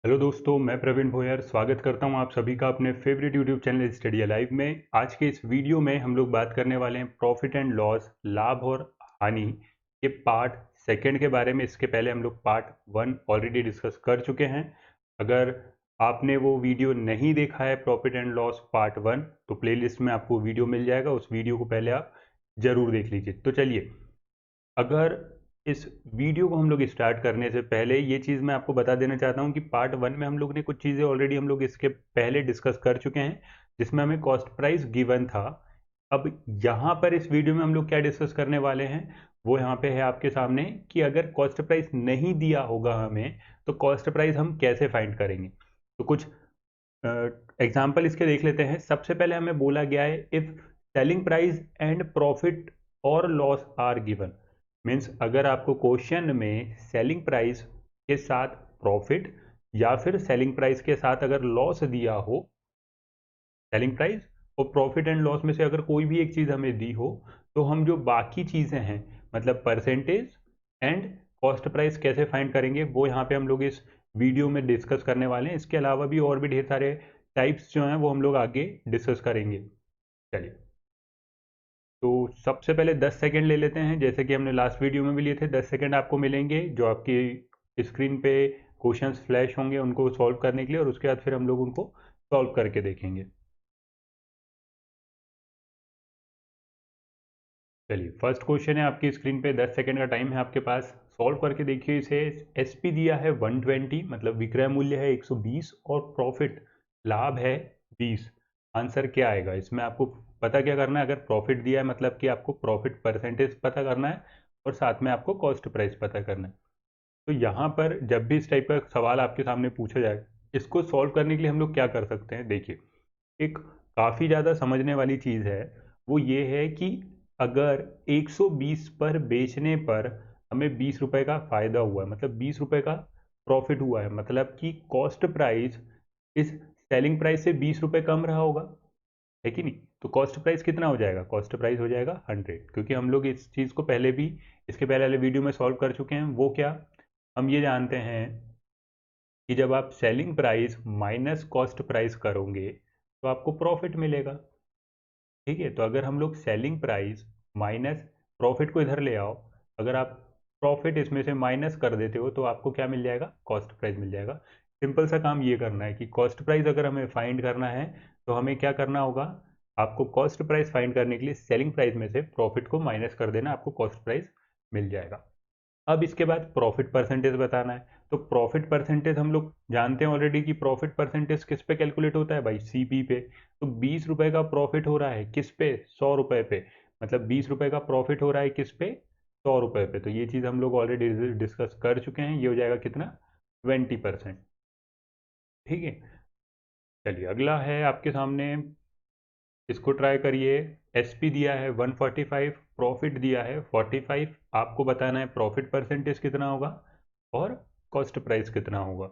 Hello दोस्तों, मैं प्रवीण भोयर स्वागत करता हूं आप सभी का अपने favourite YouTube channel study alive में। आज के इस वीडियो में हम लोग बात करने वाले हैं प्रॉफिट एंड लॉस, लाभ और हानि के पार्ट सेकंड के बारे में। इसके पहले हम लोग पार्ट वन ऑलरेडी डिस्कस कर चुके हैं। अगर आपने वो वीडियो नहीं देखा है profit and loss part one, तो प्लेलिस्ट में आपको वीडियो मिल जाएगा, उस वीडियो को पहले आप जरूर देख लीजिए। तो चलिए, अगर इस वीडियो को हम लोग स्टार्ट करने से पहले ये चीज़ मैं आपको बता देना चाहता हूँ कि पार्ट वन में हम लोग ने कुछ चीज़ें ऑलरेडी हम लोग इसके पहले डिस्कस कर चुके हैं, जिसमें हमें कॉस्ट प्राइस गिवन था। अब यहाँ पर इस वीडियो में हम लोग क्या डिस्कस करने वाले हैं, वो यहाँ पे है आपके सामने कि अगर कॉस्ट प्राइस नहीं दिया होगा हमें, तो कॉस्ट प्राइस हम कैसे फाइंड करेंगे। तो कुछ एग्जाम्पल इसके देख लेते हैं। सबसे पहले हमें बोला गया है if selling price and profit और लॉस आर गिवन। मीन्स अगर आपको क्वेश्चन में सेलिंग प्राइस के साथ प्रॉफिट या फिर सेलिंग प्राइस के साथ अगर लॉस दिया हो, सेलिंग प्राइस और प्रॉफिट एंड लॉस में से अगर कोई भी एक चीज़ हमें दी हो, तो हम जो बाकी चीज़ें हैं मतलब परसेंटेज एंड कॉस्ट प्राइस कैसे फाइंड करेंगे, वो यहाँ पे हम लोग इस वीडियो में डिस्कस करने वाले हैं। इसके अलावा भी और भी ढेर सारे टाइप्स जो हैं वो हम लोग आगे डिस्कस करेंगे। चलिए, तो सबसे पहले 10 सेकंड ले लेते हैं, जैसे कि हमने लास्ट वीडियो में भी लिए थे। 10 सेकंड आपको मिलेंगे जो आपकी स्क्रीन पे क्वेश्चंस फ्लैश होंगे उनको सॉल्व करने के लिए, और उसके बाद फिर हम लोग उनको सॉल्व करके देखेंगे। चलिए, फर्स्ट क्वेश्चन है आपकी स्क्रीन पे, 10 सेकंड का टाइम है आपके पास, सॉल्व करके देखिए इसे। एसपी दिया है 120, मतलब विक्रय मूल्य है 120 और प्रॉफिट लाभ है 20। आंसर क्या आएगा इसमें? आपको पता क्या करना है, अगर प्रॉफिट दिया है मतलब कि आपको प्रॉफिट परसेंटेज पता करना है और साथ में आपको कॉस्ट प्राइस पता करना है। तो यहाँ पर जब भी इस टाइप का सवाल आपके सामने पूछा जाए, इसको सॉल्व करने के लिए हम लोग क्या कर सकते हैं। देखिए, एक काफ़ी ज़्यादा समझने वाली चीज़ है, वो ये है कि अगर 120 पर बेचने पर हमें 20 रुपए का फ़ायदा हुआ है, मतलब 20 रुपए का प्रॉफिट हुआ है, मतलब कि कॉस्ट प्राइस इस सेलिंग प्राइस से 20 रुपए कम रहा होगा, है कि नहीं? तो कॉस्ट प्राइस कितना हो जाएगा? कॉस्ट प्राइस हो जाएगा 100, क्योंकि हम लोग इस चीज़ को पहले भी इसके पहले वाले वीडियो में सॉल्व कर चुके हैं। वो क्या, हम ये जानते हैं कि जब आप selling price minus cost price करोगे तो आपको प्रॉफिट मिलेगा। ठीक है, तो अगर हम लोग सेलिंग प्राइस माइनस प्रॉफिट को इधर ले आओ, अगर आप प्रॉफिट इसमें से माइनस कर देते हो तो आपको क्या मिल जाएगा? कॉस्ट प्राइस मिल जाएगा। सिंपल सा काम ये करना है कि कॉस्ट प्राइस अगर हमें फाइंड करना है तो हमें क्या करना होगा, आपको कॉस्ट प्राइस फाइंड करने के लिए सेलिंग प्राइस में से प्रॉफिट को माइनस कर देना, आपको कॉस्ट प्राइस मिल जाएगा। अब इसके बाद प्रॉफिट परसेंटेज बताना है। तो प्रॉफिट परसेंटेज हम लोग जानते हैं ऑलरेडी कि प्रॉफिट परसेंटेज किस पे कैलकुलेट होता है भाई? सीपी पे। तो 20 रुपए का प्रॉफिट हो रहा है किस पे? 100 रुपए पे। मतलब 20 रुपए का प्रॉफिट हो रहा है किस पे? 100 रुपए पे। तो ये चीज़ हम लोग ऑलरेडी डिस्कस कर चुके हैं। ये हो जाएगा कितना? 20%। ठीक है, चलिए अगला है आपके सामने, इसको ट्राई करिए। एसपी दिया है 145, प्रॉफिट दिया है 45। आपको बताना है प्रॉफिट परसेंटेज कितना होगा और कॉस्ट प्राइस कितना होगा।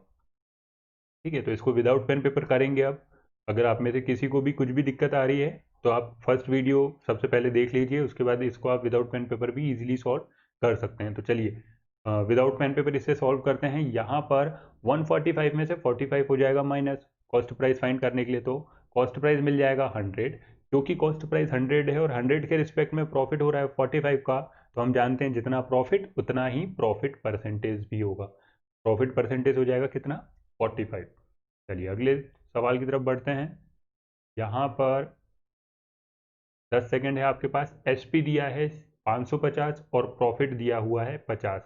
ठीक है, तो इसको विदाउट पेन पेपर करेंगे। अब अगर आप में से किसी को भी कुछ भी दिक्कत आ रही है तो आप फर्स्ट वीडियो सबसे पहले देख लीजिए, उसके बाद इसको आप विदाउट पेन पेपर भी इजीली सॉल्व कर सकते हैं। तो चलिए, विदाउट पेन पेपर इससे सॉल्व करते हैं। यहाँ पर 145 में से 45 हो जाएगा माइनस कॉस्ट प्राइस फाइंड करने के लिए, तो कॉस्ट प्राइस मिल जाएगा 100। क्योंकि कॉस्ट प्राइस 100 है और 100 के रिस्पेक्ट में प्रॉफिट हो रहा है 45 का, तो हम जानते हैं जितना प्रॉफिट उतना ही प्रॉफिट परसेंटेज भी होगा। प्रॉफिट परसेंटेज हो जाएगा कितना? 45। चलिए अगले सवाल की तरफ बढ़ते हैं। यहाँ पर 10 सेकंड है आपके पास। एसपी दिया है 550 और प्रॉफिट दिया हुआ है 50।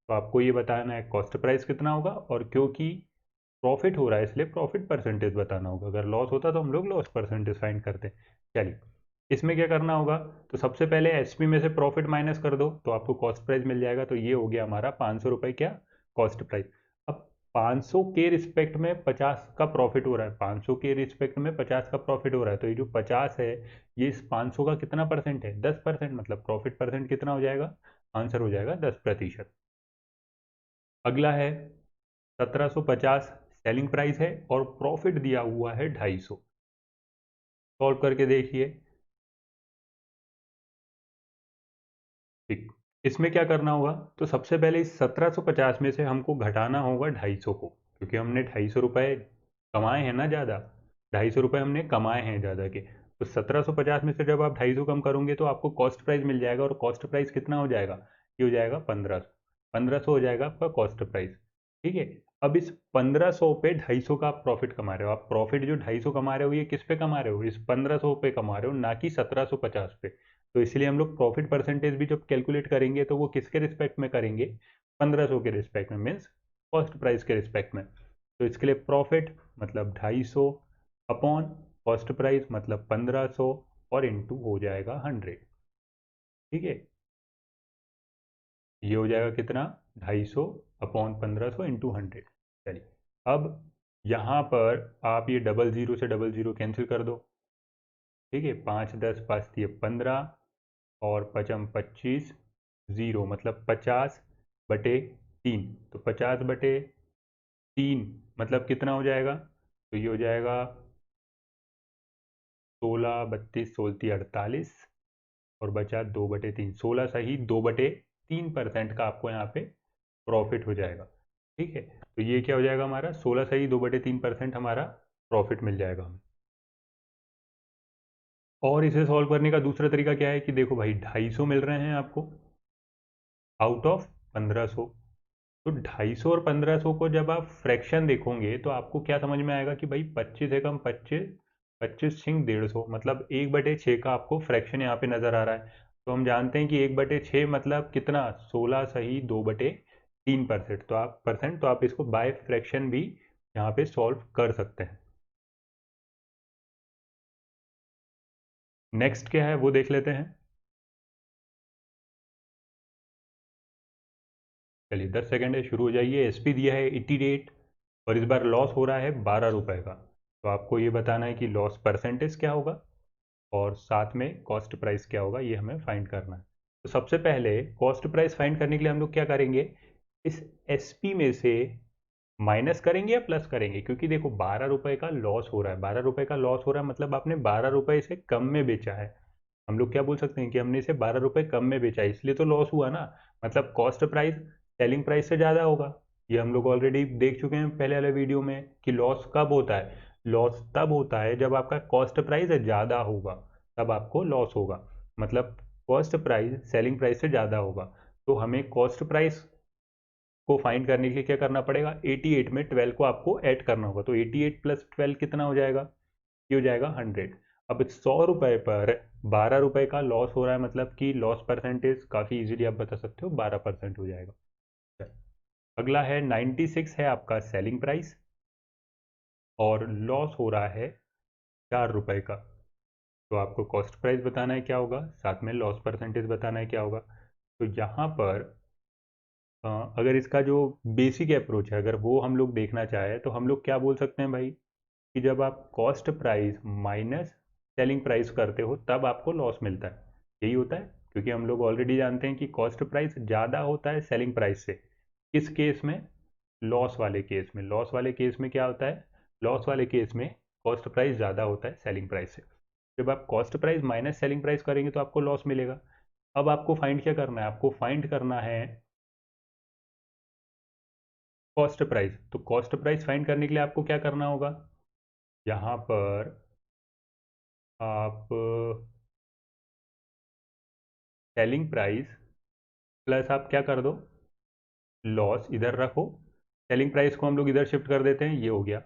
तो आपको ये बताना है कॉस्ट प्राइस कितना होगा, और क्योंकि प्रॉफिट हो रहा है इसलिए प्रॉफिट परसेंटेज बताना होगा। अगर लॉस होता तो हम लोग लॉस परसेंटेज फाइंड करते। चलिए, इसमें क्या करना होगा, तो सबसे पहले एसपी में से प्रॉफिट माइनस कर दो तो आपको कॉस्ट प्राइस मिल जाएगा। तो ये हो गया हमारा 500 रुपये क्या? Cost price. अब 500 के रिस्पेक्ट में 50 का प्रॉफिट हो रहा है, 500 के रिस्पेक्ट में 50 का प्रॉफिट हो रहा है, तो ये जो 50 है ये इस 500 का कितना परसेंट है? 10%। मतलब प्रॉफिट परसेंट कितना हो जाएगा? आंसर हो जाएगा 10%। अगला है 1750, सेलिंग प्राइस है और प्रॉफिट दिया हुआ है 250। सॉल्व करके देखिए। ठीक, इसमें क्या करना होगा, तो सबसे पहले इस 1750 में से हमको घटाना होगा 250 को। क्योंकि हमने 250 रुपये कमाए हैं ना ज़्यादा, 250 रुपये हमने कमाए हैं ज़्यादा के। तो 1750 में से जब आप 250 कम करोगे तो आपको कॉस्ट प्राइस मिल जाएगा, और कॉस्ट प्राइस कितना हो जाएगा, ये हो जाएगा 1500। 1500 हो जाएगा आपका कॉस्ट प्राइस। ठीक है। अब इस 1500 पे 250 का आप प्रॉफिट कमा रहे हो। आप प्रॉफिट जो 250 कमा रहे हो ये किस पे कमा रहे हो, इस 1500 पे कमा रहे हो, ना कि 1750 पे। तो इसलिए हम लोग प्रॉफिट परसेंटेज भी जब कैलकुलेट करेंगे तो वो किसके रिस्पेक्ट में करेंगे, 1500 के रिस्पेक्ट में, मीन्स कॉस्ट प्राइस के रिस्पेक्ट में। तो इसके लिए प्रॉफिट मतलब 250 अपॉन कॉस्ट प्राइस मतलब 1500 और इंटू हो जाएगा 100। ठीक है, ये हो जाएगा कितना, 250 अपॉन 1500 इंटू 100। चलिए, अब यहाँ पर आप ये डबल ज़ीरो से डबल ज़ीरो कैंसिल कर दो। ठीक है, 5 10 5 दिए 15 और पचम 25, ज़ीरो मतलब 50/3। तो 50/3 मतलब कितना हो जाएगा, तो ये हो जाएगा 16 32 16 48, और बचा 2/3। 16 सही 2/3% का आपको यहाँ पे प्रॉफिट हो जाएगा। ठीक है, तो ये क्या हो जाएगा हमारा, 16 सही 2/3% हमारा प्रॉफिट मिल जाएगा हमें। और इसे सॉल्व करने का दूसरा तरीका क्या है कि देखो भाई 250 मिल रहे हैं आपको आउट ऑफ 1500। तो 250 और 1500 को जब आप फ्रैक्शन देखोगे तो आपको क्या समझ में आएगा कि भाई 25 एकम 25, 25/150, मतलब 1/6 का आपको फ्रैक्शन यहाँ पे नजर आ रहा है। तो हम जानते हैं कि 1/6 मतलब कितना, 16 सही 2/3%। तो आप इसको बाय फ्रैक्शन भी यहाँ पे सॉल्व कर सकते हैं। नेक्स्ट क्या है वो देख लेते हैं। चलिए 10 सेकेंड है, शुरू हो जाइए। एसपी दिया है 88 और इस बार लॉस हो रहा है 12 रुपए का। तो आपको ये बताना है कि लॉस परसेंटेज क्या होगा और साथ में कॉस्ट प्राइस क्या होगा, ये हमें फाइंड करना है। तो सबसे पहले कॉस्ट प्राइस फाइंड करने के लिए हम लोग क्या करेंगे, इस एसपी में से माइनस करेंगे या प्लस करेंगे, क्योंकि देखो 12 रुपए का लॉस हो रहा है, 12 रुपए का लॉस हो रहा है मतलब आपने 12 रुपए से कम में बेचा है। हम लोग क्या बोल सकते हैं कि हमने इसे 12 रुपए कम में बेचा है, इसलिए तो लॉस हुआ ना। मतलब कॉस्ट प्राइस सेलिंग प्राइस से ज़्यादा होगा। ये हम लोग ऑलरेडी देख चुके हैं पहले वाले वीडियो में कि लॉस कब होता है, लॉस तब होता है जब आपका कॉस्ट प्राइस ज़्यादा होगा, तब आपको लॉस होगा। मतलब कॉस्ट प्राइस सेलिंग प्राइस से ज़्यादा होगा। तो हमें कॉस्ट प्राइस को फाइंड करने के लिए क्या करना पड़ेगा, 88 में 12 को आपको ऐड करना होगा। तो 88 प्लस 12 कितना हो जाएगा, ये हो जाएगा 100। अब 100 रुपए पर 12 रुपए का लॉस हो रहा है, मतलब कि लॉस परसेंटेज काफ़ी इजीली आप बता सकते हो 12% हो जाएगा। अगला है 96 है आपका सेलिंग प्राइस और लॉस हो रहा है 4 रुपए का। तो आपको कॉस्ट प्राइस बताना है क्या होगा, साथ में लॉस परसेंटेज बताना है क्या होगा। तो यहाँ पर अगर इसका जो बेसिक अप्रोच है अगर वो हम लोग देखना चाहें तो हम लोग क्या बोल सकते हैं भाई, कि जब आप cost price minus selling price करते हो तब आपको लॉस मिलता है। यही होता है, क्योंकि हम लोग ऑलरेडी जानते हैं कि कॉस्ट प्राइस ज़्यादा होता है सेलिंग प्राइस से। किस केस में, लॉस वाले केस में। लॉस वाले केस में क्या होता है, लॉस वाले केस में कॉस्ट प्राइस ज़्यादा होता है सेलिंग प्राइस से। जब आप cost price minus selling price करेंगे तो आपको लॉस मिलेगा। अब आपको फाइंड क्या करना है, आपको फाइंड करना है कॉस्ट प्राइस। तो कॉस्ट प्राइस फाइंड करने के लिए आपको क्या करना होगा, यहाँ पर आप सेलिंग प्राइस प्लस आप क्या कर दो, लॉस इधर रखो, सेलिंग प्राइस को हम लोग इधर शिफ्ट कर देते हैं, ये हो गया।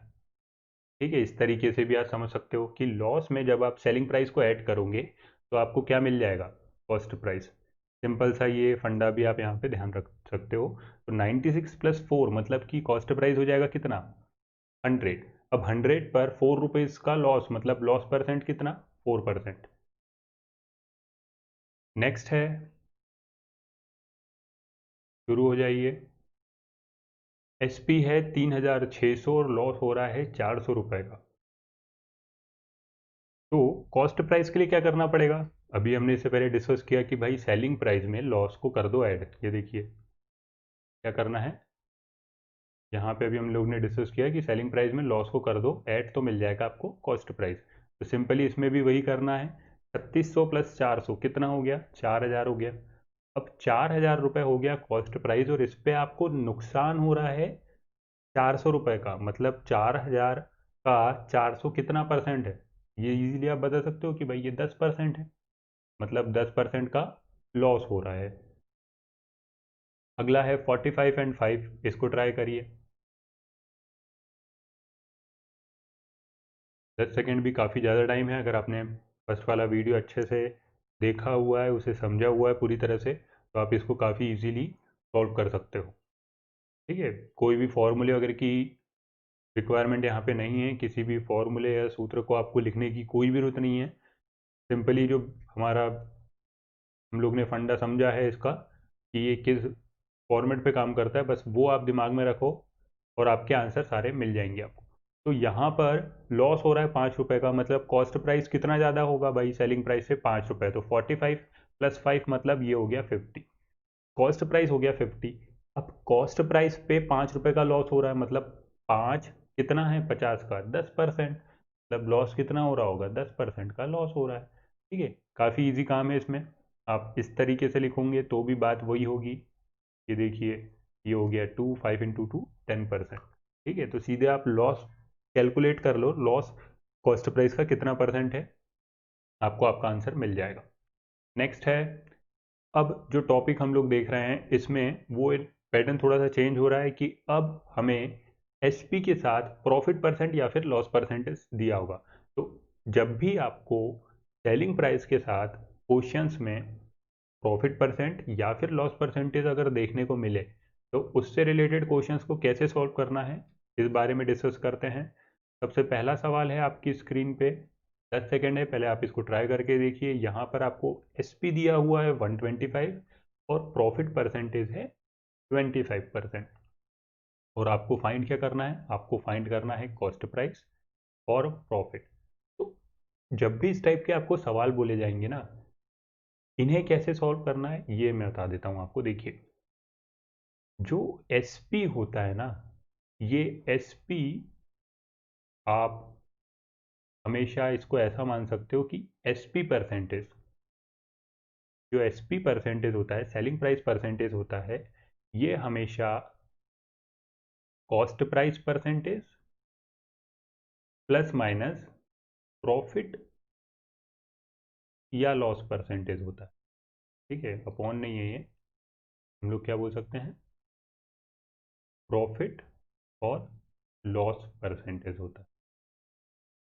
ठीक है, इस तरीके से भी आप समझ सकते हो कि लॉस में जब आप सेलिंग प्राइस को ऐड करोगे तो आपको क्या मिल जाएगा, कॉस्ट प्राइस। सिंपल सा ये फंडा भी आप यहाँ पे ध्यान रख सकते हो। तो 96 प्लस 4 मतलब कि कॉस्ट प्राइस हो जाएगा कितना, 100। अब 100 पर 4 रुपीज़ का लॉस मतलब लॉस परसेंट कितना, 4%। नेक्स्ट है, शुरू हो जाइए। एसपी है 3600 और लॉस हो रहा है 400 रुपये का। तो कॉस्ट प्राइस के लिए क्या करना पड़ेगा, अभी हमने इससे पहले डिस्कस किया कि भाई सेलिंग प्राइस में लॉस को कर दो ऐड। ये देखिए क्या करना है, यहाँ पे अभी हम लोग ने डिस्कस किया कि सेलिंग प्राइस में लॉस को कर दो ऐड, तो मिल जाएगा आपको कॉस्ट प्राइस। तो सिंपली इसमें भी वही करना है। 3600 प्लस 400 कितना हो गया, 4000 हो गया। अब 4000 रुपये हो गया कॉस्ट प्राइस और इस पे आपको नुकसान हो रहा है 400 रुपये का, मतलब 4000 का 400 कितना परसेंट है, ये इजीली आप बता सकते हो कि भाई ये 10% है, मतलब 10% का लॉस हो रहा है। अगला है 45 and 5, इसको ट्राई करिए। 10 सेकेंड भी काफ़ी ज़्यादा टाइम है, अगर आपने फर्स्ट वाला वीडियो अच्छे से देखा हुआ है, उसे समझा हुआ है पूरी तरह से, तो आप इसको काफ़ी इजीली सॉल्व कर सकते हो। ठीक है, कोई भी फॉर्मूले वगैरह की रिक्वायरमेंट यहाँ पे नहीं है, किसी भी फॉर्मूले या सूत्र को आपको लिखने की कोई भी जरूरत नहीं है। सिंपली जो हमारा हम लोग ने फंडा समझा है इसका कि ये किस फॉर्मेट पे काम करता है, बस वो आप दिमाग में रखो और आपके आंसर सारे मिल जाएंगे आपको। तो यहाँ पर लॉस हो रहा है 5 रुपये का, मतलब कॉस्ट प्राइस कितना ज़्यादा होगा भाई सेलिंग प्राइस से, 5 रुपये, तो 45 + 5 मतलब ये हो गया 50। कॉस्ट प्राइस हो गया 50। अब कॉस्ट प्राइस पे 5 रुपये का लॉस हो रहा है, मतलब 5 कितना है 50 का 10%, मतलब लॉस कितना हो रहा होगा, 10% का लॉस हो रहा है। ठीक है, काफ़ी इजी काम है इसमें, आप इस तरीके से लिखोगे तो भी बात वही होगी। ये देखिए, ये हो गया 2, 5 × 2 10%। ठीक है, तो सीधे आप लॉस कैलकुलेट कर लो, लॉस कॉस्ट प्राइस का कितना परसेंट है, आपको आपका आंसर मिल जाएगा। नेक्स्ट है, अब जो टॉपिक हम लोग देख रहे हैं इसमें वो पैटर्न थोड़ा सा चेंज हो रहा है कि अब हमें एसपी के साथ प्रॉफिट परसेंट या फिर लॉस परसेंटेज दिया होगा। तो जब भी आपको सेलिंग प्राइस के साथ क्वेश्चंस में प्रॉफिट परसेंट या फिर लॉस परसेंटेज अगर देखने को मिले, तो उससे रिलेटेड क्वेश्चंस को कैसे सॉल्व करना है इस बारे में डिस्कस करते हैं। सबसे पहला सवाल है आपकी स्क्रीन पे, 10 सेकेंड है, पहले आप इसको ट्राई करके देखिए। यहाँ पर आपको एसपी दिया हुआ है 125 और प्रॉफिट परसेंटेज है 25%। और आपको फाइंड क्या करना है, आपको फाइंड करना है कॉस्ट प्राइस और प्रॉफिट। तो जब भी इस टाइप के आपको सवाल बोले जाएंगे ना, इन्हें कैसे सॉल्व करना है ये मैं बता देता हूँ आपको। देखिए, जो एसपी होता है ना, ये एसपी आप हमेशा इसको ऐसा मान सकते हो कि एसपी परसेंटेज, जो एसपी परसेंटेज होता है, सेलिंग प्राइस परसेंटेज होता है, ये हमेशा cost price percentage plus minus profit या लॉस परसेंटेज होता है। ठीक है, अपॉन नहीं है ये, हम लोग क्या बोल सकते हैं, प्रॉफिट और लॉस परसेंटेज होता है।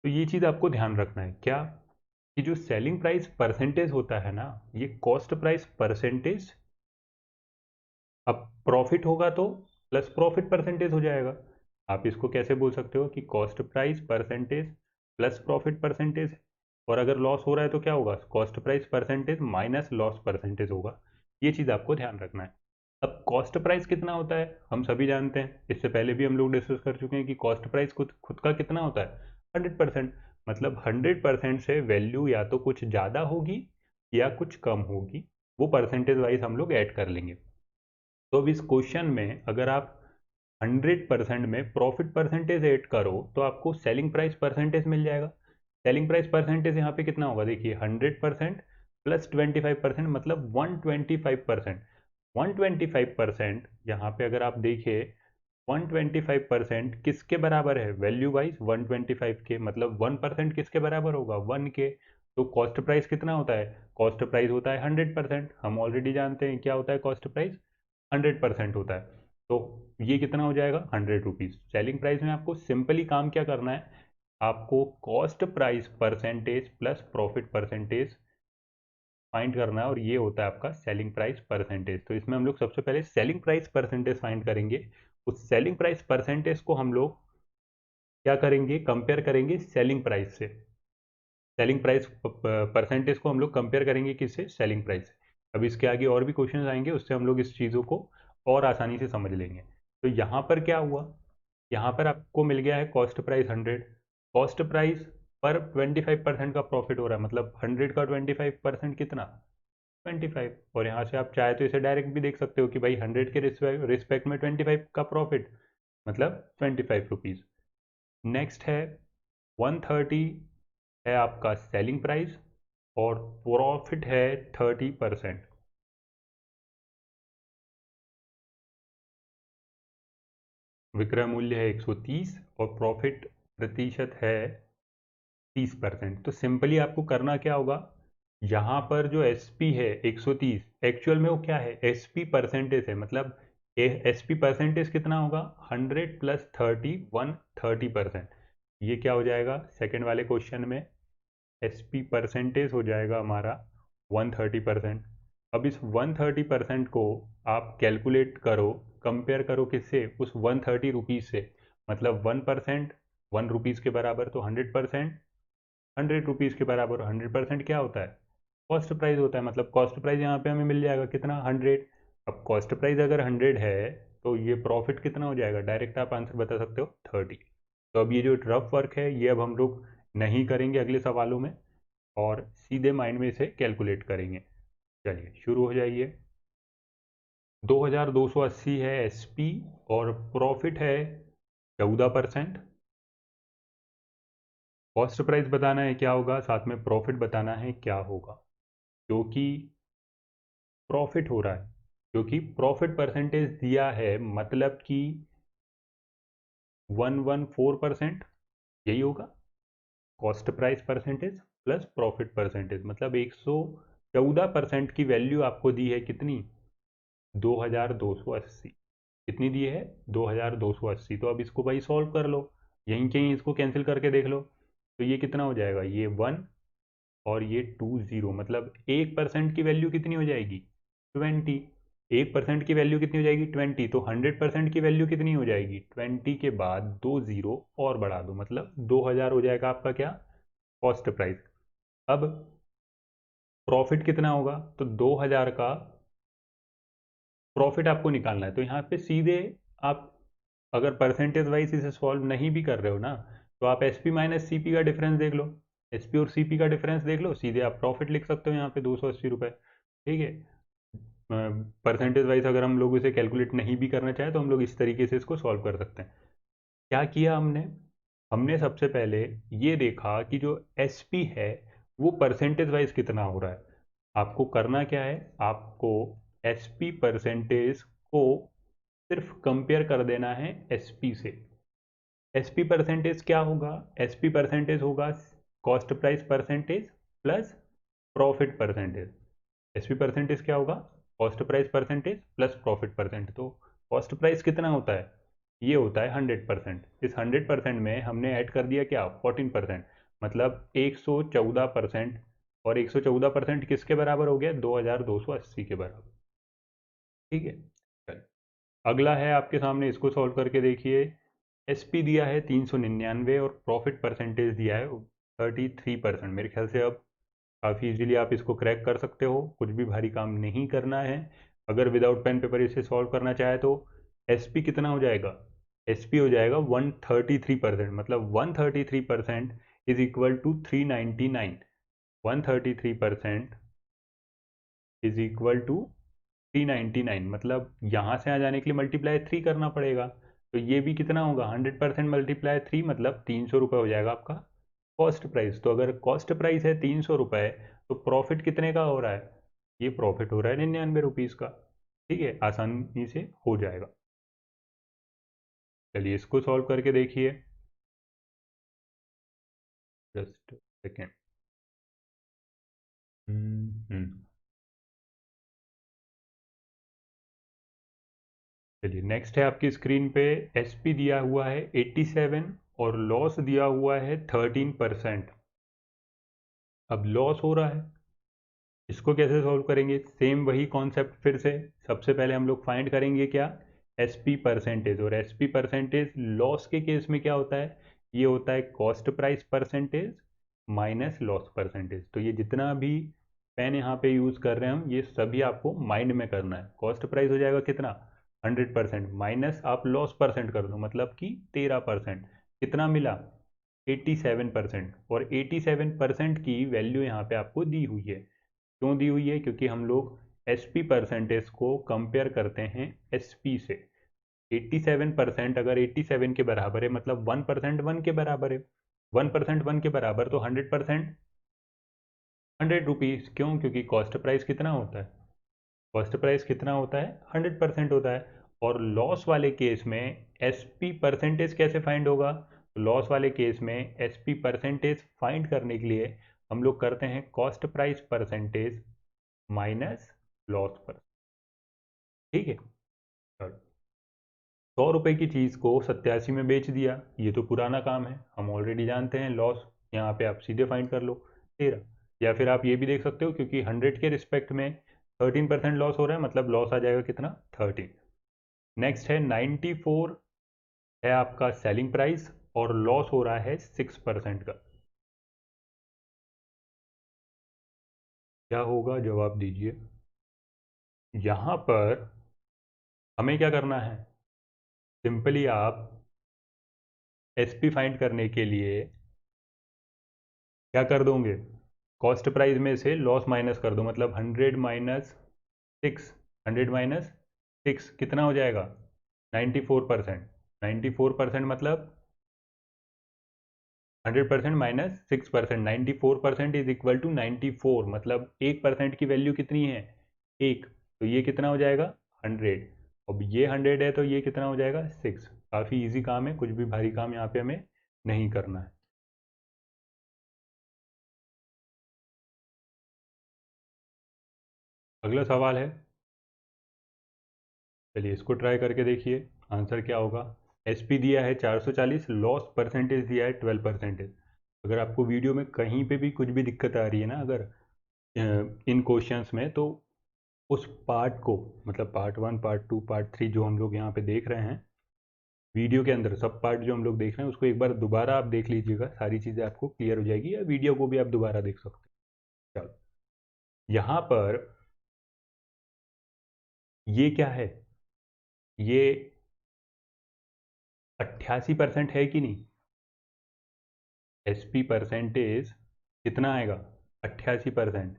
तो ये चीज़ आपको ध्यान रखना है क्या, कि जो सेलिंग प्राइस परसेंटेज होता है ना, ये कॉस्ट प्राइस परसेंटेज, अब प्रॉफिट होगा तो प्लस प्रॉफिट परसेंटेज हो जाएगा। आप इसको कैसे बोल सकते हो कि cost price percentage plus profit percentage, और अगर लॉस हो रहा है तो क्या होगा, cost price percentage minus loss percentage होगा। ये चीज़ आपको ध्यान रखना है। अब कॉस्ट प्राइस कितना होता है हम सभी जानते हैं, इससे पहले भी हम लोग डिस्कस कर चुके हैं कि कॉस्ट प्राइस खुद खुद का कितना होता है, 100%। मतलब 100% से वैल्यू या तो कुछ ज़्यादा होगी या कुछ कम होगी, वो परसेंटेज वाइज हम लोग ऐड कर लेंगे। तो अब इस क्वेश्चन में अगर आप 100% में प्रॉफिट परसेंटेज ऐड करो तो आपको सेलिंग प्राइस परसेंटेज मिल जाएगा। सेलिंग प्राइस परसेंटेज यहाँ पे कितना होगा, देखिए 100% प्लस 25%, मतलब 125%। 125% यहाँ पे अगर आप देखिए, 125% किसके बराबर है वैल्यू वाइज, 125 के, मतलब 1% किसके बराबर होगा, 1 के। तो कॉस्ट प्राइस कितना होता है, कॉस्ट प्राइस होता है 100%, हम ऑलरेडी जानते हैं क्या होता है कॉस्ट प्राइस, 100% होता है। तो ये कितना हो जाएगा, 100 रुपीज़। सेलिंग प्राइस में आपको सिंपली काम क्या करना है, आपको cost price percentage plus profit percentage find करना है, और ये होता है आपका सेलिंग प्राइस परसेंटेज। तो इसमें हम लोग सबसे पहले सेलिंग प्राइस परसेंटेज फाइंड करेंगे। उस सेलिंग प्राइस परसेंटेज को हम लोग क्या करेंगे, कंपेयर करेंगे सेलिंग प्राइस से। सेलिंग प्राइस परसेंटेज को हम लोग कंपेयर करेंगे किससे, सेलिंग प्राइस से। अब इसके आगे और भी क्वेश्चन आएंगे, उससे हम लोग इस चीज़ों को और आसानी से समझ लेंगे। तो यहाँ पर क्या हुआ, यहाँ पर आपको मिल गया है कॉस्ट प्राइस 100, कॉस्ट प्राइस पर 25% का प्रॉफिट हो रहा है, मतलब 100 का 25% कितना, 25। और यहाँ से आप चाहे तो इसे डायरेक्ट भी देख सकते हो कि भाई 100 के रिस्पेक्ट में 25 का प्रॉफिट, मतलब 25 रुपीज़। नेक्स्ट है 130 है आपका सेलिंग प्राइस और प्रॉफिट है 30%। विक्रय मूल्य है 130 और प्रॉफिट प्रतिशत है 30%। तो सिंपली आपको करना क्या होगा, यहाँ पर जो एसपी है 130, एक्चुअल में वो क्या है, एसपी परसेंटेज है, मतलब एसपी परसेंटेज कितना होगा, 100 प्लस 30, 130%। ये क्या हो जाएगा सेकंड वाले क्वेश्चन में, एसपी परसेंटेज हो जाएगा हमारा 130%। अब इस 130% को आप कैलकुलेट करो, कंपेयर करो किससे, उस 130 रुपीज़ से, मतलब 1%, 1 रुपीज़ के बराबर, तो 100%, 100 रुपीज़ के बराबर। 100% क्या होता है, कॉस्ट प्राइस होता है, मतलब कॉस्ट प्राइस यहाँ पे हमें मिल जाएगा कितना, 100। अब कॉस्ट प्राइस अगर 100 है तो ये प्रॉफिट कितना हो जाएगा, डायरेक्ट आप आंसर बता सकते हो 30। तो अब ये जो रफ वर्क है ये अब हम लोग नहीं करेंगे अगले सवालों में, और सीधे माइंड में इसे कैलकुलेट करेंगे। चलिए शुरू हो जाइए। 2280 है एसपी और प्रॉफिट है 14%। कॉस्ट प्राइस बताना है क्या होगा, साथ में प्रॉफिट बताना है क्या होगा, क्योंकि प्रॉफिट हो रहा है, क्योंकि प्रॉफिट परसेंटेज दिया है, मतलब कि 114%, यही होगा। Cost price percentage plus profit percentage, मतलब 114% की वैल्यू आपको दी है कितनी, 2280। कितनी दी है, 2280। तो अब इसको भाई सॉल्व कर लो, यहीं कहीं इसको कैंसिल करके देख लो, तो ये कितना हो जाएगा, ये 1 और ये 20, मतलब 1% की वैल्यू कितनी हो जाएगी, 20। 1% की वैल्यू कितनी हो जाएगी, 20। तो 100% की वैल्यू कितनी हो जाएगी, 20 के बाद 2 जीरो और बढ़ा दो, मतलब 2000 हो जाएगा आपका क्या, कॉस्ट प्राइस। अब प्रॉफिट कितना होगा, तो 2000 का प्रॉफिट आपको निकालना है। तो यहाँ पे सीधे आप अगर परसेंटेज वाइज इसे सॉल्व नहीं भी कर रहे हो ना, तो आप एसपी माइनस सीपी का डिफरेंस देख लो, एसपी और सीपी का डिफरेंस देख लो, सीधे आप प्रॉफिट लिख सकते हो यहाँ पे 280 रुपये। ठीक है, परसेंटेज वाइज अगर हम लोग इसे कैलकुलेट नहीं भी करना चाहें तो हम लोग इस तरीके से इसको सॉल्व कर सकते हैं। क्या किया हमने, हमने सबसे पहले ये देखा कि जो एसपी है वो परसेंटेज वाइज कितना हो रहा है। आपको करना क्या है, आपको एसपी परसेंटेज को सिर्फ कंपेयर कर देना है एसपी से। एसपी परसेंटेज क्या होगा, एसपी परसेंटेज होगा cost price percentage plus profit percentage. SP percentage क्या होगा, cost price percentage plus profit percent. तो कॉस्ट प्राइस कितना होता है, ये होता है 100%। इस 100% में हमने ऐड कर दिया क्या, 14%, मतलब 114%। और 114% किसके बराबर हो गया, 2280 के बराबर। ठीक है, चल अगला है आपके सामने, इसको सॉल्व करके देखिए। एसपी दिया है 399 और प्रॉफिट परसेंटेज दिया है 33%। मेरे ख्याल से अब काफ़ी इजीली आप इसको क्रैक कर सकते हो, कुछ भी भारी काम नहीं करना है। अगर विदाउट पेन पेपर इसे सॉल्व करना चाहे तो एसपी कितना हो जाएगा, एसपी हो जाएगा 133%, मतलब 133% is equal to 399। 133% is equal to 399, मतलब यहाँ से आ जाने के लिए मल्टीप्लाई 3 करना पड़ेगा। तो ये भी कितना होगा, 100% मल्टीप्लाई 3, मतलब 300 रुपये हो जाएगा आपका कॉस्ट प्राइस। तो अगर कॉस्ट प्राइस है 300 रुपये, तो प्रॉफिट कितने का हो रहा है, ये प्रॉफिट हो रहा है 99 रुपीज़ का। ठीक है, आसानी से हो जाएगा। चलिए इसको सॉल्व करके देखिए, जस्ट सेकेंड। चलिए नेक्स्ट है आपकी स्क्रीन पे, एसपी दिया हुआ है 87 और लॉस दिया हुआ है 13%। अब लॉस हो रहा है, इसको कैसे सॉल्व करेंगे, सेम वही कॉन्सेप्ट फिर से। सबसे पहले हम लोग फाइंड करेंगे क्या, एसपी परसेंटेज। और एसपी परसेंटेज लॉस के केस में क्या होता है, ये होता है cost price percentage minus loss percentage. तो ये जितना भी पेन यहाँ पे यूज़ कर रहे हैं हम, ये सभी आपको माइंड में करना है। कॉस्ट प्राइस हो जाएगा कितना, 100%, माइनस आप लॉस परसेंट कर दो, मतलब कि 13%। कितना मिला, 87%। और 87% की वैल्यू यहाँ पे आपको दी हुई है। क्यों दी हुई है, क्योंकि हम लोग एसपी परसेंटेज को कंपेयर करते हैं एसपी से। 87% अगर 87 के बराबर है, मतलब 1% 1 के बराबर है। 1% 1 के बराबर, तो 100% 100 रुपीज़। क्यों, क्योंकि कॉस्ट प्राइस कितना होता है, कॉस्ट प्राइस कितना होता है, 100% होता है। और लॉस वाले केस में एसपी परसेंटेज कैसे फाइंड होगा? तो लॉस वाले केस में एसपी परसेंटेज फाइंड करने के लिए हम लोग करते हैं cost price percentage minus loss पर। ठीक है, 100 रुपए की चीज़ को 87 में बेच दिया, ये तो पुराना काम है, हम ऑलरेडी जानते हैं लॉस, यहाँ पे आप सीधे फाइंड कर लो 13। या फिर आप ये भी देख सकते हो क्योंकि 100 के रिस्पेक्ट में 13% लॉस हो रहा है, मतलब लॉस आ जाएगा कितना? 13। नेक्स्ट है 94 है आपका सेलिंग प्राइस और लॉस हो रहा है 6% का। क्या होगा? जवाब दीजिए। यहाँ पर हमें क्या करना है? सिंपली आप एसपी फाइंड करने के लिए क्या कर दोगे? कॉस्ट प्राइस में से लॉस माइनस कर दो, मतलब 100 - 6, 100 - 6 कितना हो जाएगा? 94%। 94% मतलब 100% - 6%, 94% इज इक्वल टू 94, मतलब 1% की वैल्यू कितनी है? 1। तो ये कितना हो जाएगा? 100। अब ये 100 है तो ये कितना हो जाएगा? 6। काफ़ी इजी काम है, कुछ भी भारी काम यहाँ पे हमें नहीं करना है। अगला सवाल है, चलिए इसको ट्राई करके देखिए आंसर क्या होगा। एसपी दिया है 440, लॉस परसेंटेज दिया है 12%। अगर आपको वीडियो में कहीं पे भी कुछ भी दिक्कत आ रही है ना, अगर इन क्वेश्चंस में, तो उस पार्ट को, मतलब पार्ट 1, पार्ट 2, पार्ट 3 जो हम लोग यहाँ पे देख रहे हैं वीडियो के अंदर, सब पार्ट जो हम लोग देख रहे हैं उसको एक बार दोबारा आप देख लीजिएगा, सारी चीज़ें आपको क्लियर हो जाएगी, या वीडियो को भी आप दोबारा देख सकते हैं। चलो, यहाँ पर ये क्या है? ये 88% है कि नहीं? एसपी परसेंटेज कितना आएगा? 88%।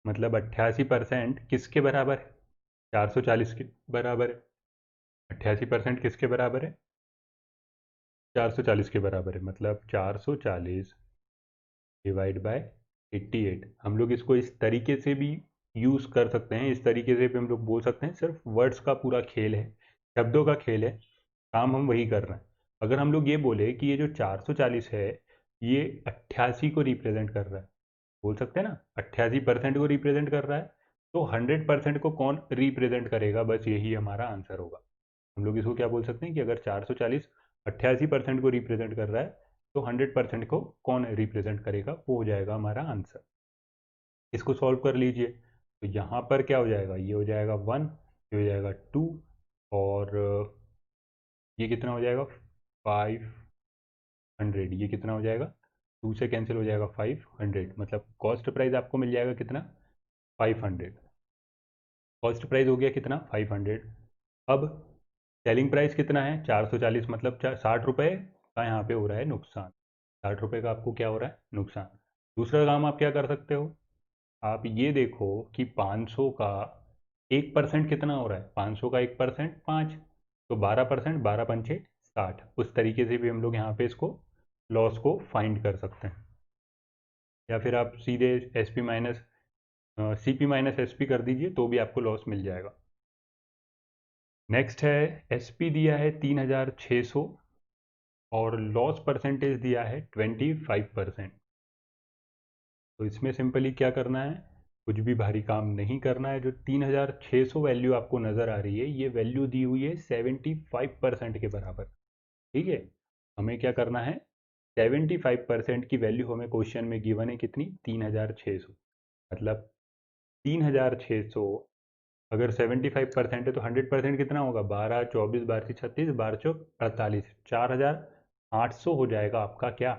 मतलब 88% किसके बराबर है? 440 के बराबर है। 88% किसके बराबर है? 440 के बराबर है, मतलब 440 डिवाइड बाय 88। हम लोग इसको इस तरीके से भी यूज़ कर सकते हैं, इस तरीके से भी हम लोग बोल सकते हैं, सिर्फ वर्ड्स का पूरा खेल है, शब्दों का खेल है, काम हम वही कर रहे हैं। अगर हम लोग ये बोले कि ये जो 440 है ये 88 को रिप्रेजेंट कर रहा है, बोल सकते हैं ना, 88% को रिप्रेजेंट कर रहा है, तो 100% को कौन रिप्रेजेंट करेगा? बस यही हमारा आंसर होगा। हम लोग इसको क्या बोल सकते हैं कि अगर 440 88% को रिप्रेजेंट कर रहा है तो 100% को कौन रिप्रेजेंट करेगा, वो हो जाएगा हमारा आंसर। इसको सॉल्व कर लीजिए, तो यहाँ पर क्या हो जाएगा? ये हो जाएगा 1, ये हो जाएगा 2, और ये कितना हो जाएगा? 500। ये कितना हो जाएगा? 2 से कैंसिल हो जाएगा, 500, मतलब कॉस्ट प्राइस आपको मिल जाएगा कितना? 500। कॉस्ट प्राइस हो गया कितना? 500। अब सेलिंग प्राइस कितना है? 440, मतलब 60 रुपये का यहाँ पे हो रहा है नुकसान। 60 रुपये का आपको क्या हो रहा है? नुकसान। दूसरा काम आप क्या कर सकते हो? आप ये देखो कि 500 का 1% कितना हो रहा है? 500 का 1% 5, तो 12%, 12×5 = 60। उस तरीके से भी हम लोग यहाँ पे इसको लॉस को फाइंड कर सकते हैं, या फिर आप सीधे S P minus C P minus S P कर दीजिए तो भी आपको लॉस मिल जाएगा। नेक्स्ट है, एस पी दिया है 3600 और लॉस परसेंटेज दिया है 25%। तो इसमें सिंपली क्या करना है? कुछ भी भारी काम नहीं करना है। जो 3600 वैल्यू आपको नज़र आ रही है, ये वैल्यू दी हुई है 75% के बराबर। ठीक है, हमें क्या करना है? 75% की वैल्यू हमें क्वेश्चन में गिवन है कितनी? 3600। मतलब 3600 अगर 75% है तो 100% कितना होगा? 12, 24, 12 36, 12 चौक 48, 4800 हो जाएगा आपका क्या?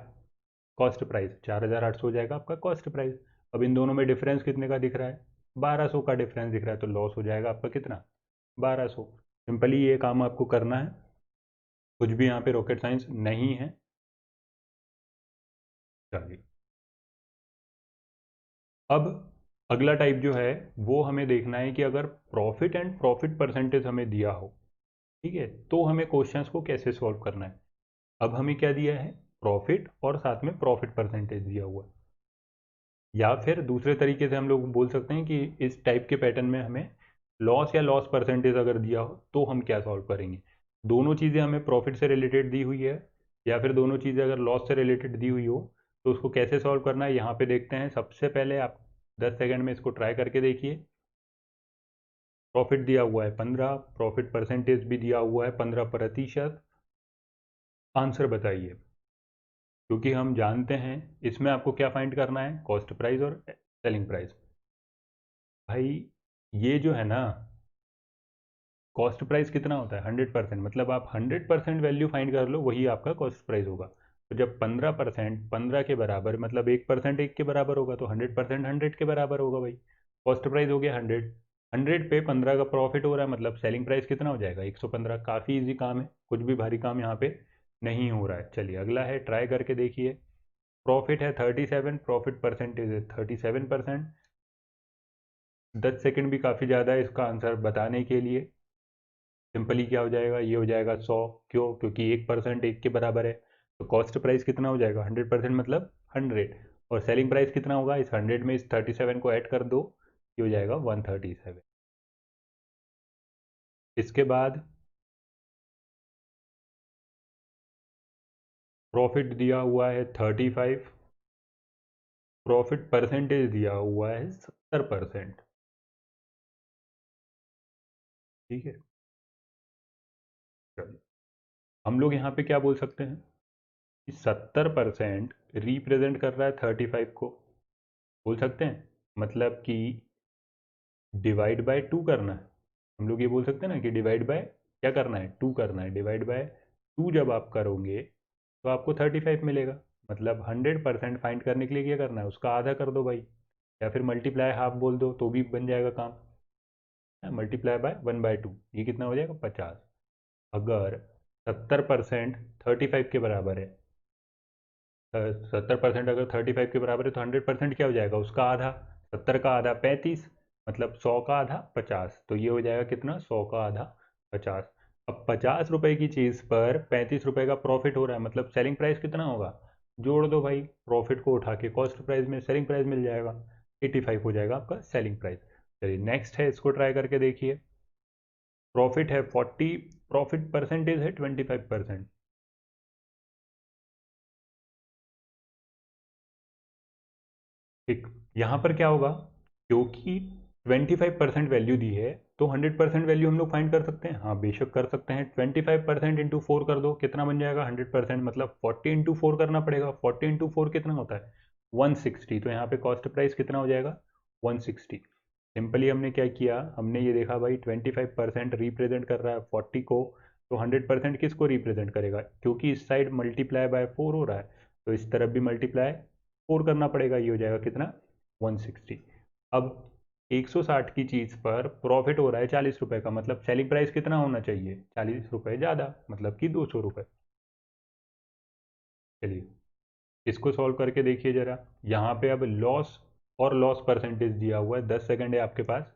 Cost price. 4800 हो जाएगा आपका कॉस्ट प्राइस। अब इन दोनों में डिफरेंस कितने का दिख रहा है? 1200 का डिफरेंस दिख रहा है, तो लॉस हो जाएगा आपका कितना? 1200। सिंपली ये काम आपको करना है, कुछ भी यहाँ पे रॉकेट साइंस नहीं है। चलिए, अब अगला टाइप जो है वो हमें देखना है कि अगर प्रॉफिट एंड प्रॉफिट परसेंटेज हमें दिया हो, ठीक है, तो हमें क्वेश्चंस को कैसे सॉल्व करना है। अब हमें क्या दिया है? प्रॉफिट और साथ में प्रॉफिट परसेंटेज दिया हुआ है। या फिर दूसरे तरीके से हम लोग बोल सकते हैं कि इस टाइप के पैटर्न में हमें लॉस या लॉस परसेंटेज अगर दिया हो तो हम क्या सॉल्व करेंगे। दोनों चीज़ें हमें प्रॉफिट से रिलेटेड दी हुई है, या फिर दोनों चीज़ें अगर लॉस से रिलेटेड दी हुई हो तो उसको कैसे सॉल्व करना है यहाँ पे देखते हैं। सबसे पहले आप 10 सेकंड में इसको ट्राई करके देखिए। प्रॉफिट दिया हुआ है 15, प्रॉफिट परसेंटेज भी दिया हुआ है 15%। आंसर बताइए। क्योंकि हम जानते हैं इसमें आपको क्या फाइंड करना है, कॉस्ट प्राइस और सेलिंग प्राइस। भाई ये जो है ना, कॉस्ट प्राइस कितना होता है 100%, मतलब आप 100% वैल्यू फाइंड कर लो, वही आपका कॉस्ट प्राइस होगा। तो जब 15% 15 के बराबर, मतलब 1% 1 के बराबर होगा, तो 100% 100 के बराबर होगा भाई। कॉस्ट प्राइस हो गया 100, 100 पे 15 का प्रॉफिट हो रहा है, मतलब सेलिंग प्राइस कितना हो जाएगा 115। काफ़ी इजी काम है, कुछ भी भारी काम यहाँ पे नहीं हो रहा है। चलिए अगला है, ट्राई करके देखिए। प्रॉफिट है 37, प्रॉफिट परसेंटेज है 37%। 10 सेकंड भी काफ़ी ज़्यादा है इसका आंसर बताने के लिए। सिंपली क्या हो जाएगा, ये हो जाएगा 100। क्यों? क्योंकि 1% 1 के बराबर है। तो कॉस्ट प्राइस कितना हो जाएगा 100%, मतलब 100। और सेलिंग प्राइस कितना होगा, इस 100 में इस 37 को ऐड कर दो, ये हो जाएगा 137। इसके बाद प्रॉफिट दिया हुआ है 35, प्रॉफिट परसेंटेज दिया हुआ है 70%। ठीक है, चलिए हम लोग यहाँ पे क्या बोल सकते हैं कि 70% रिप्रेजेंट कर रहा है 35 को, बोल सकते हैं। मतलब कि डिवाइड बाय 2 करना है। हम लोग ये बोल सकते हैं ना कि डिवाइड बाय क्या करना है, 2 करना है। डिवाइड बाय 2 जब आप करोगे तो आपको 35 मिलेगा। मतलब 100% फाइंड करने के लिए क्या करना है, उसका आधा कर दो भाई, या फिर मल्टीप्लाई हाफ बोल दो तो भी बन जाएगा काम। मल्टीप्लाई बाय 1/2, ये कितना हो जाएगा 50। अगर 70% 35 के बराबर है, 70% अगर 35 के बराबर है तो 100% क्या हो जाएगा, उसका आधा। 70 का आधा 35, मतलब 100 का आधा 50। तो ये हो जाएगा कितना, 100 का आधा 50। अब 50 रुपए की चीज़ पर 35 रुपए का प्रॉफिट हो रहा है, मतलब सेलिंग प्राइस कितना होगा, जोड़ दो भाई, प्रॉफिट को उठा के कॉस्ट प्राइस में सेलिंग प्राइस मिल जाएगा। 85 हो जाएगा आपका सेलिंग प्राइस। चलिए नेक्स्ट है, इसको ट्राई करके देखिए। प्रॉफिट है 40, प्रॉफिट परसेंटेज है 25%। ठीक, यहाँ पर क्या होगा, क्योंकि 25% वैल्यू दी है तो 100% वैल्यू हम लोग फाइंड कर सकते हैं। हाँ बेशक कर सकते हैं। 25% इंटू 4 कर दो, कितना बन जाएगा 100%, मतलब 40 इंटू 4 करना पड़ेगा। 40 इंटू 4 कितना होता है 160। तो यहाँ पे कॉस्ट प्राइस कितना हो जाएगा 160। सिंपली हमने क्या किया, हमने ये देखा भाई 25% रिप्रेजेंट कर रहा है 40 को, तो 100% किसको रिप्रेजेंट करेगा, क्योंकि इस साइड मल्टीप्लाई बाय 4 हो रहा है तो इस तरफ भी मल्टीप्लाई 4 करना पड़ेगा। ये हो जाएगा कितना 160। अब 160 की चीज़ पर प्रॉफिट हो रहा है 40 रुपए का, मतलब सेलिंग प्राइस कितना होना चाहिए 40 रुपए ज़्यादा, मतलब कि 200 रुपये। चलिए इसको सॉल्व करके देखिए ज़रा। यहाँ पे अब लॉस और लॉस परसेंटेज दिया हुआ है, 10 सेकंड है आपके पास।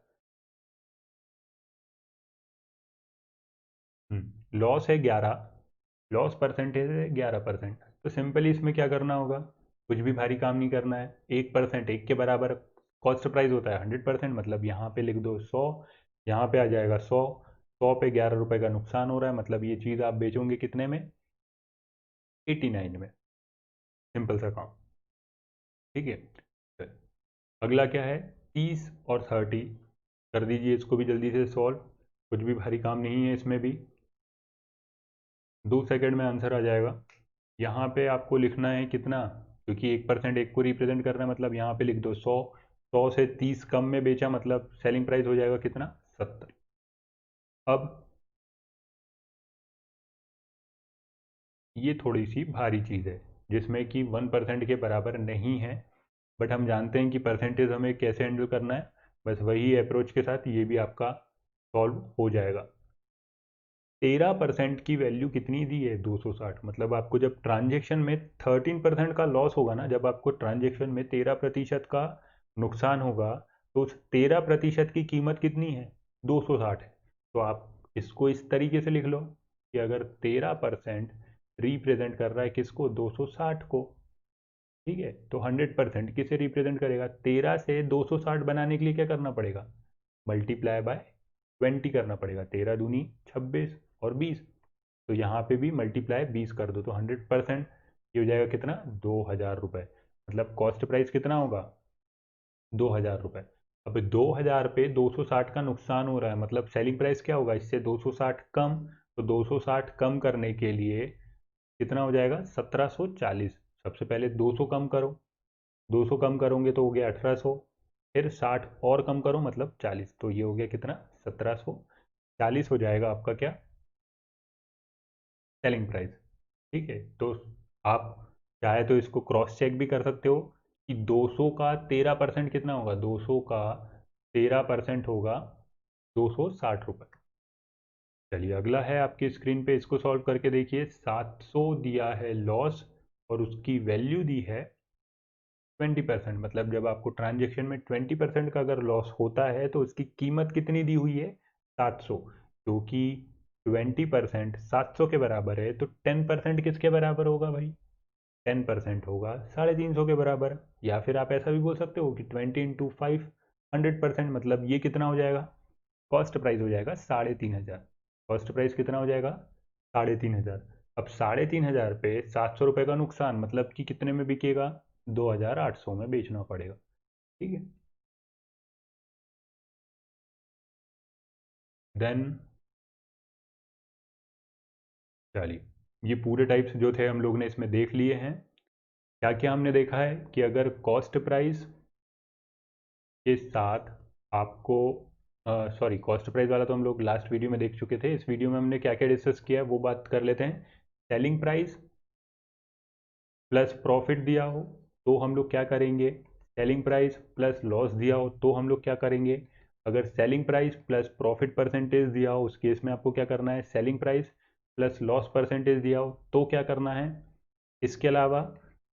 लॉस है 11, लॉस परसेंटेज है 11%। तो सिंपली इसमें क्या करना होगा, कुछ भी भारी काम नहीं करना है। 1% 1 के बराबर कॉस्ट प्राइस होता है 100%, मतलब यहाँ पे लिख दो 100, यहाँ पे आ जाएगा 100। 100 पे 11 रुपए का नुकसान हो रहा है, मतलब ये चीज़ आप बेचोगे कितने में 89 में। सिंपल सा काम। ठीक है, अगला क्या है 30 और 30। कर दीजिए इसको भी जल्दी से सॉल्व, कुछ भी भारी काम नहीं है इसमें भी। 2 सेकंड में आंसर आ जाएगा। यहाँ पे आपको लिखना है कितना, क्योंकि 1% 1 को रिप्रेजेंट कर रहा है, मतलब यहाँ पे लिख दो 100। 100 से 30 कम में बेचा, मतलब सेलिंग प्राइस हो जाएगा कितना 70। अब ये थोड़ी सी भारी चीज़ है, जिसमें कि 1% के बराबर नहीं है, बट हम जानते हैं कि परसेंटेज हमें कैसे हैंडल करना है। बस वही अप्रोच के साथ ये भी आपका सॉल्व हो जाएगा। 13% की वैल्यू कितनी दी है 260, मतलब आपको जब ट्रांजेक्शन में 13% का लॉस होगा ना, जब आपको ट्रांजेक्शन में 13% का नुकसान होगा, तो उस 13% की कीमत कितनी है 260 है। तो आप इसको इस तरीके से लिख लो कि अगर 13% रिप्रेजेंट कर रहा है किसको 260 को, ठीक है, तो 100% किसे रिप्रेजेंट करेगा, 13 से 260 बनाने के लिए क्या करना पड़ेगा, मल्टीप्लाई बाय 20 करना पड़ेगा, 13 दूनी 26 और 20, तो यहाँ पे भी मल्टीप्लाई 20 कर दो तो 100%, ये हो जाएगा कितना, 2000 रुपये। मतलब कॉस्ट प्राइस कितना होगा, 2000 रुपये। अब 2000 पे 260 का नुकसान हो रहा है, मतलब सेलिंग प्राइस क्या होगा, इससे 260 कम, तो 260 कम करने के लिए कितना हो जाएगा, 1740। सबसे पहले 200 कम करो, 200 कम करोगे तो हो गया 1800, फिर 60 और कम करो मतलब 40, तो ये हो गया कितना, 1740 हो जाएगा आपका क्या, सेलिंग प्राइस। ठीक है, तो आप चाहे तो इसको क्रॉस चेक भी कर सकते हो कि 200 का 13% कितना होगा, 200 का 13% होगा 260 रुपये। चलिए अगला है आपकी स्क्रीन पे, इसको सॉल्व करके देखिए। 700 दिया है लॉस और उसकी वैल्यू दी है 20%, मतलब जब आपको ट्रांजेक्शन में 20% का अगर लॉस होता है तो उसकी कीमत कितनी दी हुई है, 700, क्योंकि 20% 700 के बराबर है, तो 10% किसके बराबर होगा भाई, 10% होगा 350 के बराबर। या फिर आप ऐसा भी बोल सकते हो कि 20 × 5 100%, मतलब ये कितना हो जाएगा, कॉस्ट प्राइस हो जाएगा 3500। कॉस्ट प्राइस कितना हो जाएगा, 3500। अब 3500 पे 700 रुपये का नुकसान, मतलब कि कितने में बिकेगा, 2800 में बेचना पड़ेगा। ठीक है, देन चलिए, ये पूरे टाइप्स जो थे हम लोग ने इसमें देख लिए हैं। क्या क्या हमने देखा है कि अगर कॉस्ट प्राइस के साथ आपको, सॉरी, कॉस्ट प्राइस वाला तो हम लोग लास्ट वीडियो में देख चुके थे, इस वीडियो में हमने क्या क्या डिस्कस किया है वो बात कर लेते हैं। सेलिंग प्राइस प्लस प्रॉफिट दिया हो तो हम लोग क्या करेंगे, सेलिंग प्राइस प्लस लॉस दिया हो तो हम लोग क्या करेंगे, अगर selling price plus profit percentage दिया हो उस केस में आपको क्या करना है, selling price plus loss percentage दिया हो तो क्या करना है। इसके अलावा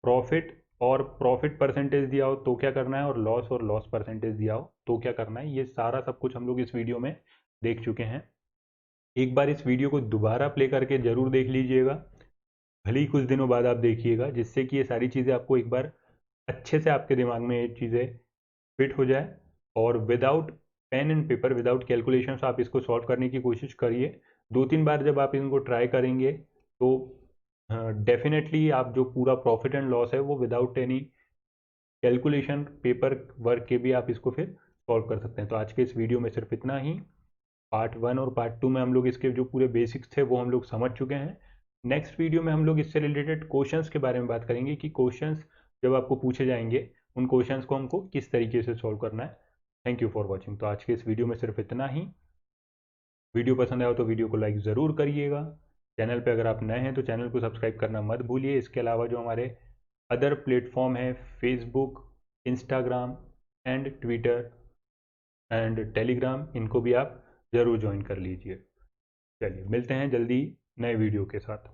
प्रॉफिट और प्रॉफिट परसेंटेज दिया हो तो क्या करना है, और लॉस परसेंटेज दिया हो तो क्या करना है, ये सारा सब कुछ हम लोग इस वीडियो में देख चुके हैं। एक बार इस वीडियो को दोबारा प्ले करके ज़रूर देख लीजिएगा, भले ही कुछ दिनों बाद आप देखिएगा, जिससे कि ये सारी चीज़ें आपको एक बार अच्छे से आपके दिमाग में ये चीज़ें फिट हो जाए। और without pen and paper, without calculations आप इसको सॉल्व करने की कोशिश करिए। 2-3 बार जब आप इनको ट्राई करेंगे तो डेफिनेटली आप जो पूरा प्रॉफिट एंड लॉस है वो without any calculation paper work के भी आप इसको फिर सॉल्व कर सकते हैं। तो आज के इस वीडियो में सिर्फ इतना ही। पार्ट 1 और पार्ट 2 में हम लोग इसके जो पूरे बेसिक्स थे वो हम लोग समझ चुके हैं। नेक्स्ट वीडियो में हम लोग इससे रिलेटेड क्वेश्चंस के बारे में बात करेंगे कि क्वेश्चंस जब आपको पूछे जाएंगे उन क्वेश्चंस को हमको किस तरीके से सॉल्व करना है। Thank you for watching. तो आज के इस वीडियो में सिर्फ इतना ही। वीडियो पसंद आया तो वीडियो को लाइक ज़रूर करिएगा। चैनल पे अगर आप नए हैं तो चैनल को सब्सक्राइब करना मत भूलिए। इसके अलावा जो हमारे अदर प्लेटफॉर्म है, Facebook, Instagram and Twitter and Telegram, इनको भी आप ज़रूर ज्वाइन कर लीजिए। चलिए मिलते हैं जल्दी नए वीडियो के साथ।